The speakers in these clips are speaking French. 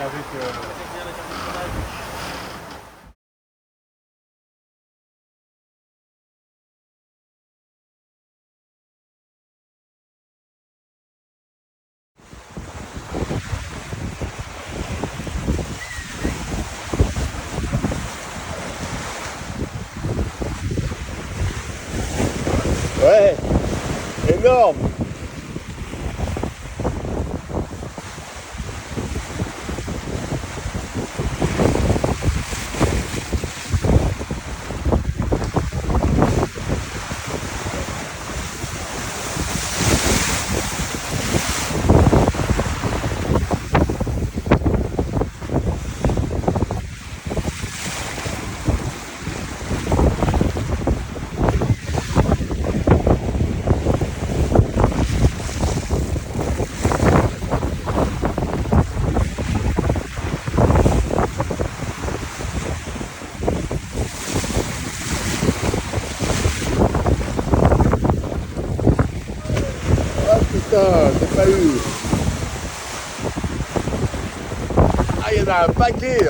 avec... Ouais, énorme. Putain, j'ai pas eu. Ah, il y en a un paquet.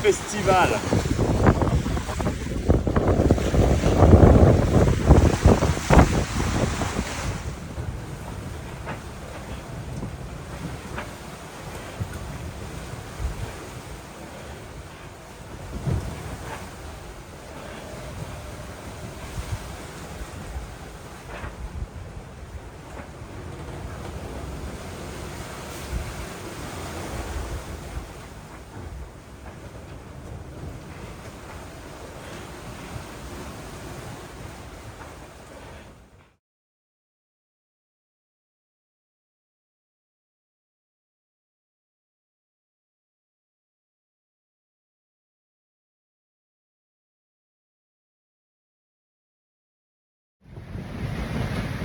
Festival.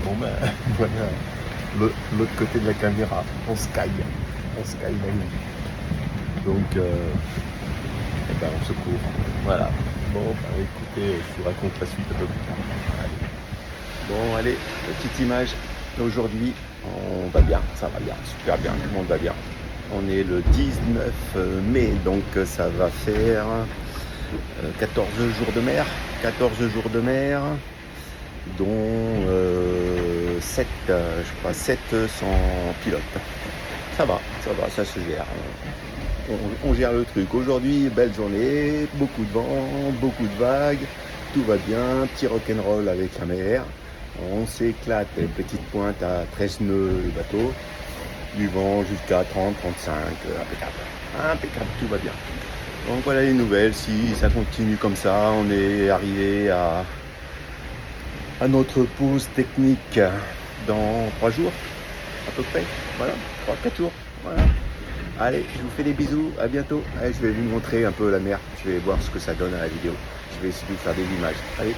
Bon ben voilà l'autre côté de la caméra, on sky la nuit. Donc eh ben, on se court. Voilà. Bon bah, écoutez, je vous raconte la suite un peu plus tard. Allez. Bon allez, petite image. Aujourd'hui, on va bien, ça va bien, super bien, tout le monde va bien. On est le 19 mai, donc ça va faire 14 jours de mer. 14 jours de mer, dont 7, je crois, 7 sans pilote. Ça va, ça se gère. On gère le truc. Aujourd'hui, belle journée, beaucoup de vent, beaucoup de vagues, tout va bien, petit rock'n'roll avec la mer. On s'éclate, petite pointe à 13 nœuds le bateau, du vent jusqu'à 30, 35, impeccable, tout va bien. Donc voilà les nouvelles, si ça continue comme ça, on est arrivé à notre pause technique dans 3 jours, à peu près, voilà, 3-4 jours, voilà. Allez, je vous fais des bisous, à bientôt. Allez, je vais vous montrer un peu la mer, je vais voir ce que ça donne à la vidéo. Je vais essayer de vous faire des images, allez.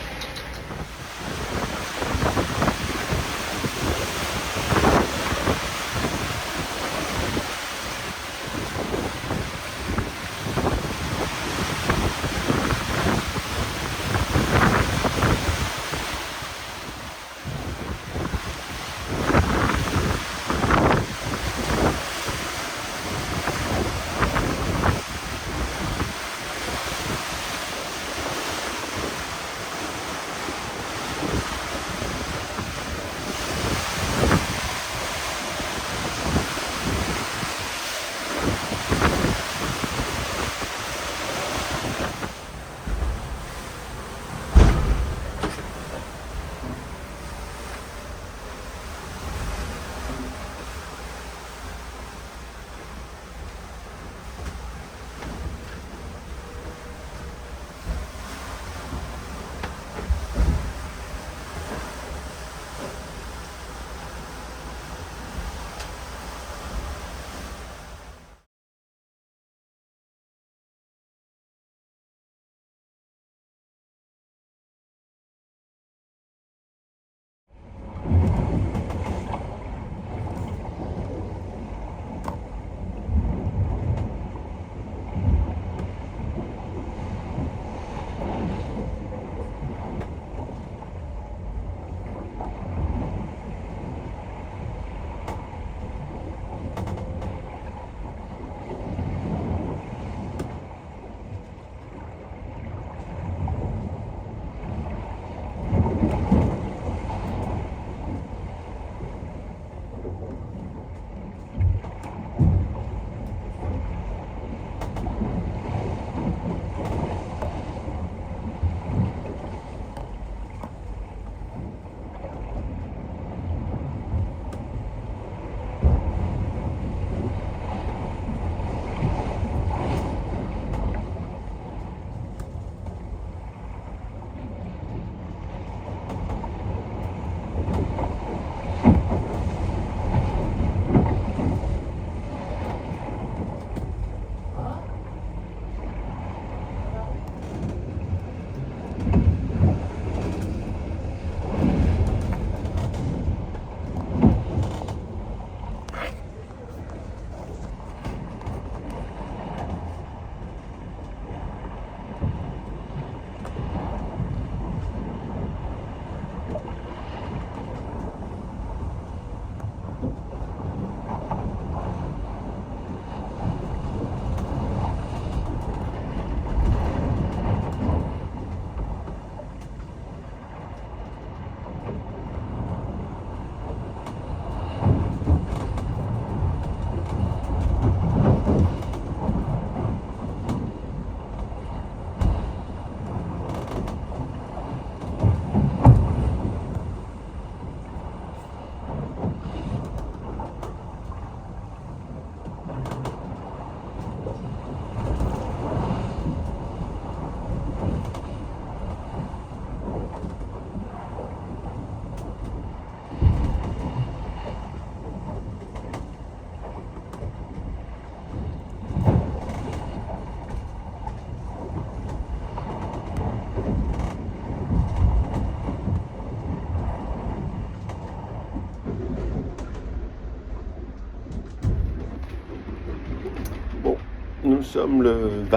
nous sommes le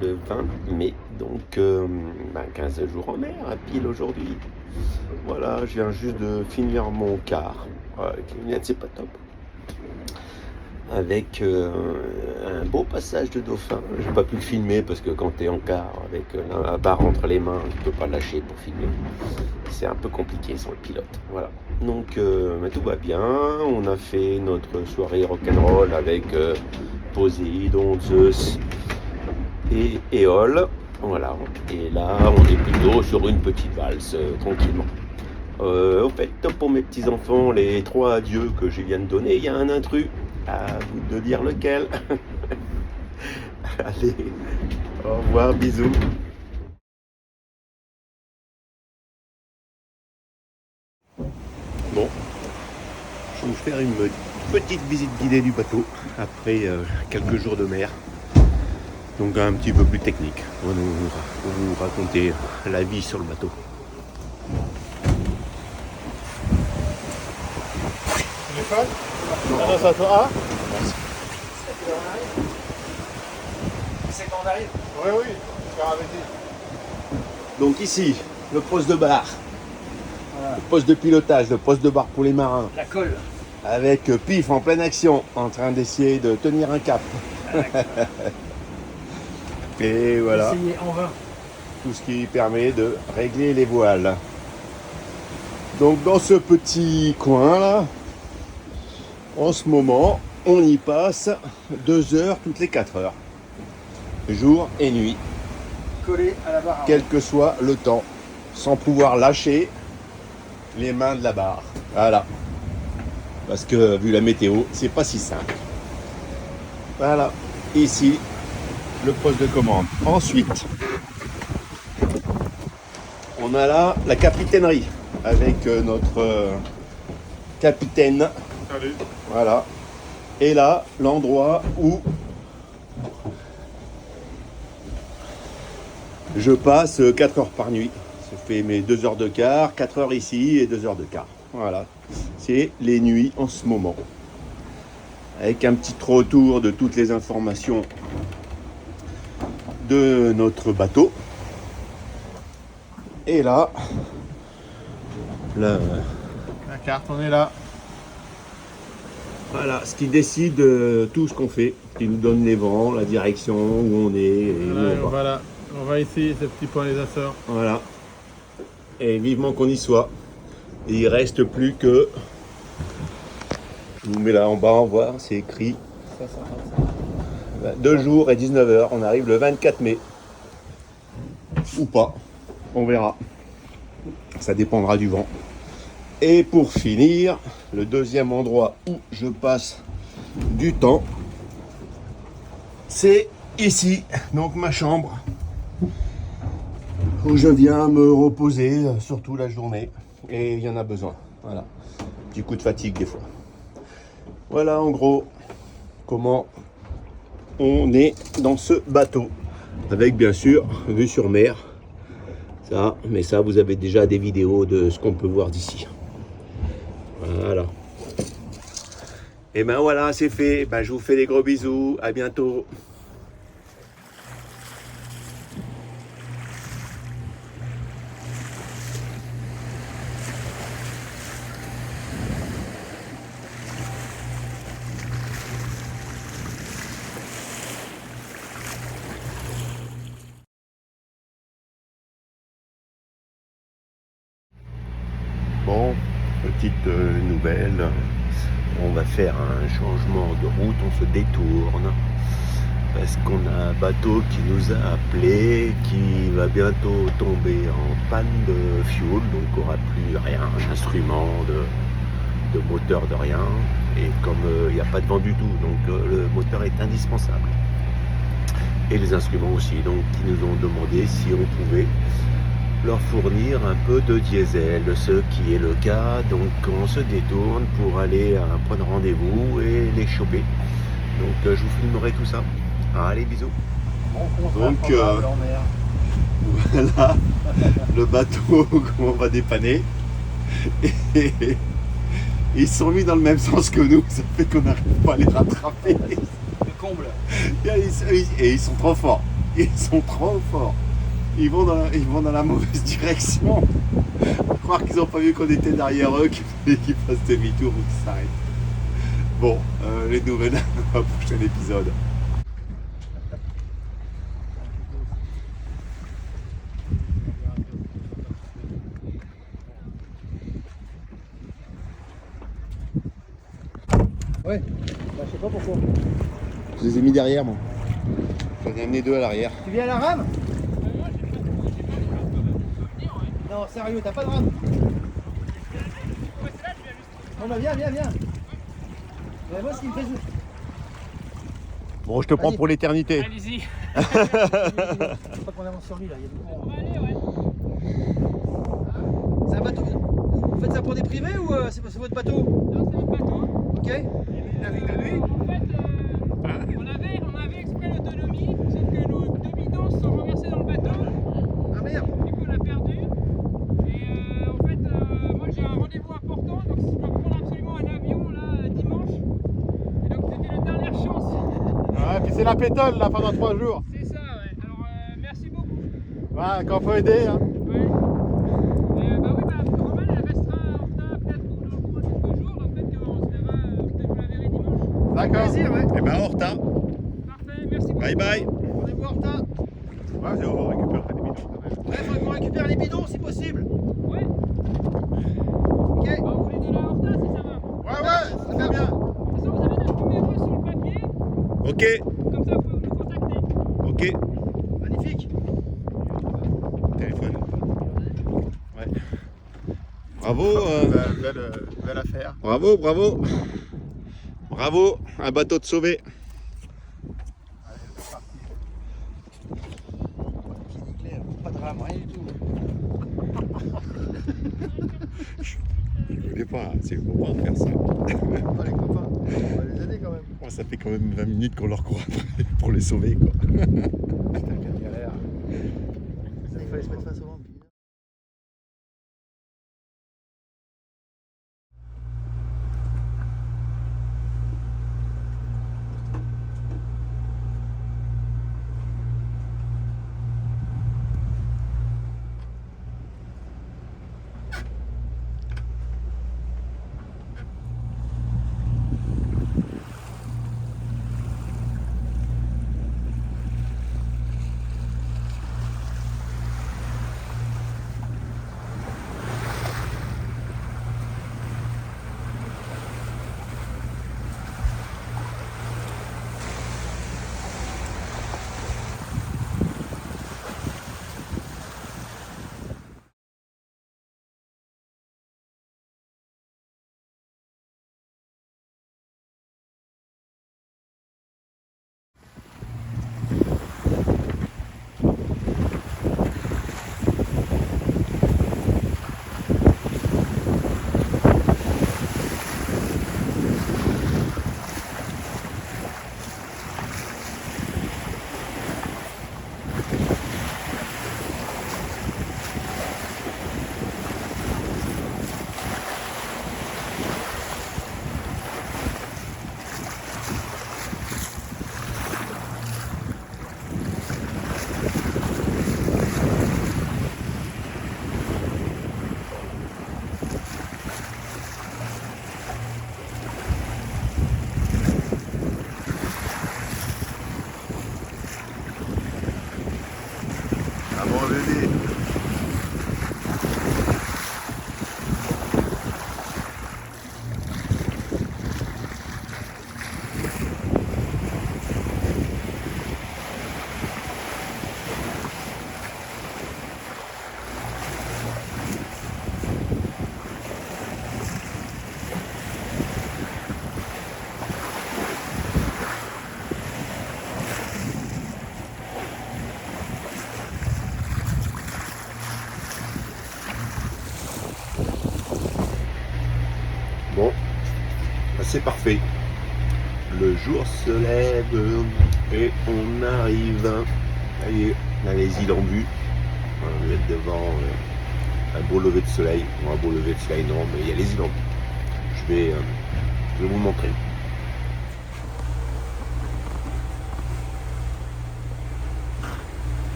20 mai, donc 15 jours en mer, à pile aujourd'hui. Voilà, je viens juste de finir mon quart. Avec les lunettes, c'est pas top. Avec un beau passage de dauphin. J'ai pas pu le filmer parce que quand tu es en quart avec la barre entre les mains, tu peux pas lâcher pour filmer. C'est un peu compliqué sans le pilote. Voilà. Donc mais tout va bien. On a fait notre soirée rock'n'roll avec Poséidon, Zeus et Éole. Voilà. Et là, on est plutôt sur une petite valse, tranquillement. Au fait, pour mes petits-enfants, les 3 adieux que je viens de donner, il y a un intrus. À vous de dire lequel. Allez, au revoir, bisous. Bon, je vais vous faire une petite visite guidée du bateau après quelques jours de mer. Donc un petit peu plus technique. On va vous raconter la vie sur le bateau. Téléphone ? Non, ça toi. C'est quand on arrive. Oui, oui, je vais arrêter. Donc ici, le poste de bar, voilà. Le poste de pilotage, le poste de bar pour les marins. La colle. Avec Pif en pleine action, en train d'essayer de tenir un cap. Et voilà. Essayez en vain. Tout ce qui permet de régler les voiles. Donc dans ce petit coin là, en ce moment, on y passe 2 heures toutes les 4 heures. Jour et nuit. Collé à la barre. Quel que soit le temps. Sans pouvoir lâcher les mains de la barre. Voilà. Parce que vu la météo, c'est pas si simple. Voilà. Ici, le poste de commande. Ensuite, on a là la capitainerie. Avec notre capitaine. Salut. Voilà. Et là, l'endroit où je passe 4 heures par nuit. Je fais mes 2 heures de quart, 4 heures ici et 2 heures de quart. Voilà. C'est les nuits en ce moment. Avec un petit retour de toutes les informations de notre bateau. Et là, La carte, on est là. Voilà, ce qui décide tout ce qu'on fait, qui nous donne les vents, la direction, où on est. Et où on va. Voilà, on va essayer ce petit point les Açores. Voilà. Et vivement qu'on y soit. Et il reste plus que. Je vous mets là en bas, on voit, c'est écrit. 2 jours et 19 heures. On arrive le 24 mai. Ou pas. On verra. Ça dépendra du vent. Et pour finir, le deuxième endroit où je passe du temps, c'est ici, donc ma chambre, où je viens me reposer surtout la journée. Et il y en a besoin. Voilà. Petit coup de fatigue des fois. Voilà en gros comment on est dans ce bateau. Avec bien sûr vue sur mer. Ça, mais ça vous avez déjà des vidéos de ce qu'on peut voir d'ici. Voilà. Et ben voilà, c'est fait. Ben, je vous fais des gros bisous. À bientôt. Bon, petite nouvelle. On va faire un changement de route, on se détourne parce qu'on a un bateau qui nous a appelé, qui va bientôt tomber en panne de fuel, donc il n'y aura plus rien, d'instrument, de moteur, de rien. Et comme il n'y a pas de vent du tout, donc le moteur est indispensable. Et les instruments aussi, donc qui nous ont demandé si on pouvait leur fournir un peu de diesel, ce qui est le cas. Donc on se détourne pour aller à un point de rendez-vous et les choper. Donc je vous filmerai tout ça. Allez, bisous. Donc voilà le bateau qu'on va dépanner. Et ils sont mis dans le même sens que nous, ça fait qu'on n'arrive pas à les rattraper. Le comble. Et ils sont trop forts. Ils sont trop forts. Ils vont dans la mauvaise direction. Croire qu'ils n'ont pas vu qu'on était derrière eux, qu'ils fassent demi-tour ou qu'ils s'arrêtent. Bon, les nouvelles au prochain épisode. Ouais, bah, je sais pas pourquoi. Je les ai mis derrière, moi. J'en ai amené deux à l'arrière. Tu viens à la rame? Non, sérieux, t'as pas de rame? Bon bah viens. Bah, moi ce qui me fait jouer. Bon, je te prends Allez. pour l'éternité. Allez-y. Faut pas qu'on avance sur lui là, il y a du On courant. va aller, ouais. C'est un bateau. Vous faites ça pour des privés ou c'est votre bateau? Non, c'est notre bateau. Ok. En fait, on avait exprès l'autonomie, sauf que nos deux bidons se sont renversés dans le bateau. Ah merde. Du coup, on l'a perdu. Et en fait, moi j'ai un rendez-vous important, donc je dois prendre absolument un avion là dimanche. Et donc c'était la dernière chance. Ouais, puis c'est la pétole là pendant 3 jours. C'est ça, ouais. Alors merci beaucoup. Ouais, quand faut aider. Hein. Ouais. Bah oui, Romain elle restera en retard peut-être dans le cours quelques jours, donc peut-être qu'on se verra, peut-être vous la verrez dimanche. D'accord. Plaisir, ouais. Eh ben, Horta. Parfait, merci beaucoup. Bye bye. Rendez-vous en retard. Ouais, on récupère des bidons quand même. Ouais, faudrait qu'on récupère les bidons si possible. Ouais. Ok. Bon, vous voulez donner en retard si ça va. Ouais, ça fait bien. De toute façon, vous avez notre numéro sur le papier, Ok, comme ça vous pouvez nous contacter. ok. Magnifique. Téléphone. Ouais. Bravo. Belle affaire. Bravo. Bravo, un bateau de sauvé. Pied nickel, pas de rame, rien du tout. Je voulais pas, c'est pour pas faire ça. Oh, les copains, on va les aider quand même. Bon, ça fait quand même 20 minutes qu'on leur court après pour les sauver, quoi. Putain, quelle galère. Il fallait se mettre face au vent. Ah bon, bébé. Bon, c'est parfait. Le jour se lève et on arrive. Ça y est, on a les îles en vue. On va être devant un beau lever de soleil. Bon, un beau lever de soleil, non, mais il y a les îles en vue. Je vais vous montrer.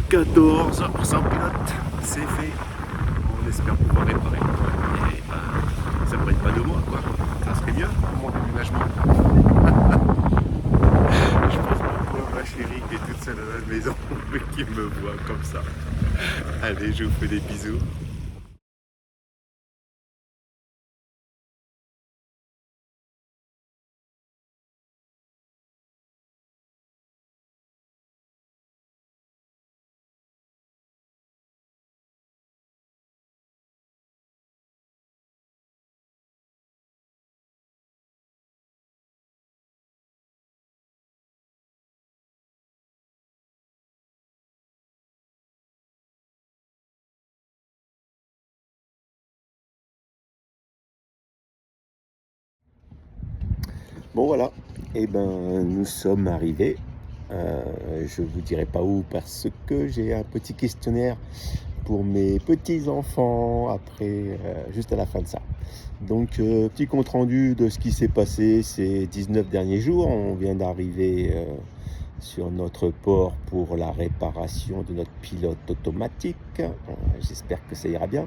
14 sans pilote, c'est fait. On espère pouvoir réparer. Et ça ne prenne pas 2 mois, quoi. Ça serait bien pour mon déménagement. Je pense pour ma chérie qui est toute seule à la maison, qui me voit comme ça. Allez, je vous fais des bisous. Bon voilà, et ben nous sommes arrivés. Je vous dirai pas où parce que j'ai un petit questionnaire pour mes petits enfants après, juste à la fin de ça. Donc petit compte rendu de ce qui s'est passé ces 19 derniers jours. On vient d'arriver sur notre port pour la réparation de notre pilote automatique. J'espère que ça ira bien.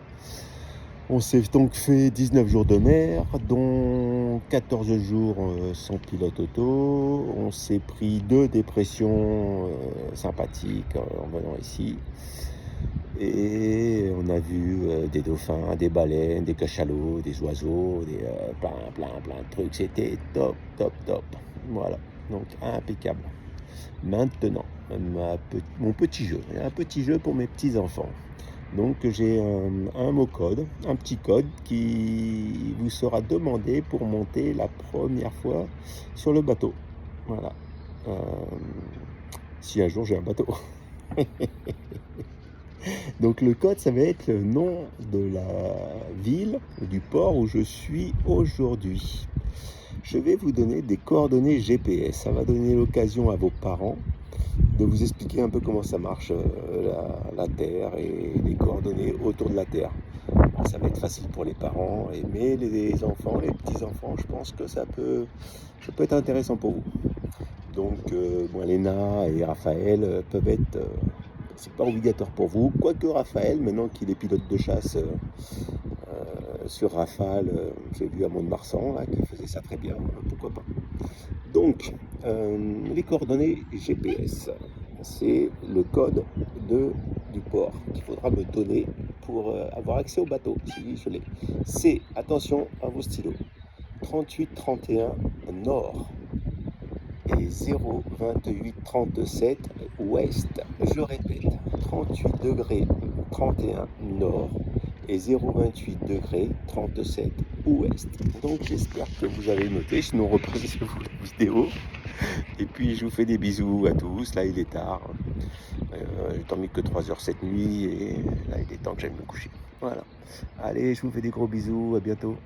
On s'est donc fait 19 jours de mer, dont 14 jours sans pilote auto. On s'est pris 2 dépressions sympathiques en venant ici. Et on a vu des dauphins, des baleines, des cachalots, des oiseaux, plein de trucs. C'était top. Voilà, donc impeccable. Maintenant, mon petit jeu. Un petit jeu pour mes petits-enfants. Donc j'ai un mot code, un petit code qui vous sera demandé pour monter la première fois sur le bateau. Voilà. Si un jour j'ai un bateau. Donc le code, ça va être le nom de la ville ou du port où je suis aujourd'hui. Je vais vous donner des coordonnées GPS. Ça va donner l'occasion à vos parents de vous expliquer un peu comment ça marche, la Terre et les coordonnées autour de la Terre. Bon, ça va être facile pour les parents, mais les enfants, les petits-enfants, je pense que ça peut être intéressant pour vous. Donc, Léna et Raphaël peuvent être... c'est pas obligatoire pour vous, quoique Raphaël, maintenant qu'il est pilote de chasse sur Rafale, j'ai vu à Mont-de-Marsan, là, qui faisait ça très bien, pourquoi pas. Donc, les coordonnées GPS, c'est le code du port qu'il faudra me donner pour avoir accès au bateau, si je l'ai. C'est, attention à vos stylos, 3831 nord et 02837 ouest. Je répète, 38 degrés 31 nord et 028 degrés 37 ouest. Donc j'espère que vous avez noté, sinon reprenez-vous la vidéo. Et puis je vous fais des bisous à tous. Là il est tard. J'ai dormi que 3 heures cette nuit et là il est temps que j'aille me coucher. Voilà. Allez, je vous fais des gros bisous, à bientôt.